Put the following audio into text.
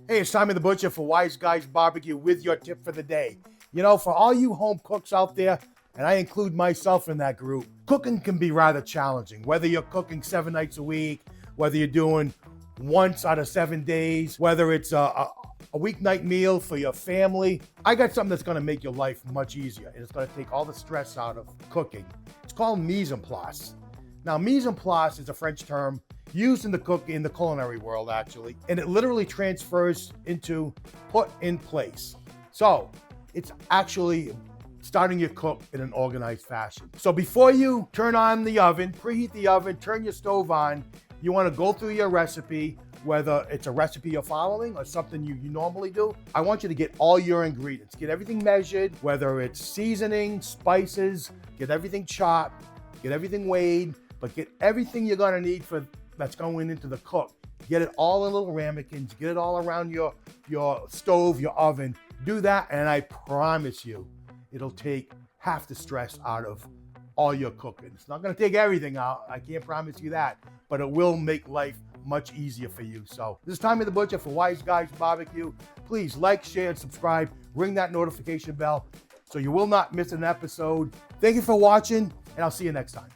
Hey, it's Simon the Butcher for Wise Guys Barbecue with your tip for the day. You know, for all you home cooks out there, and I include myself in that group, cooking can be rather challenging. Whether you're cooking 7 nights a week, whether you're doing once out of 7 days, whether it's a weeknight meal for your family, I got something that's gonna make your life much easier, and it's gonna take all the stress out of cooking. It's called Mise-En-Place. Now, Mise-En-Place is a French term used in the culinary world, actually, and it literally transfers into put in place. So it's actually starting your cook in an organized fashion. So before you turn on the oven, preheat the oven, turn your stove on, you want to go through your recipe, whether it's a recipe you're following or something you normally do. I want you to get all your ingredients, get everything measured, whether it's seasoning, spices, get everything chopped, get everything weighed, but get everything you're gonna need that's going into the cook. Get it all in little ramekins, get it all around your stove, your oven. Do that, and I promise you, it'll take half the stress out of all your cooking. It's not gonna take everything out, I can't promise you that, but it will make life much easier for you. So this is Simon the Butcher for Wise Guys Barbecue. Please like, share, and subscribe. Ring that notification bell so you will not miss an episode. Thank you for watching, and I'll see you next time.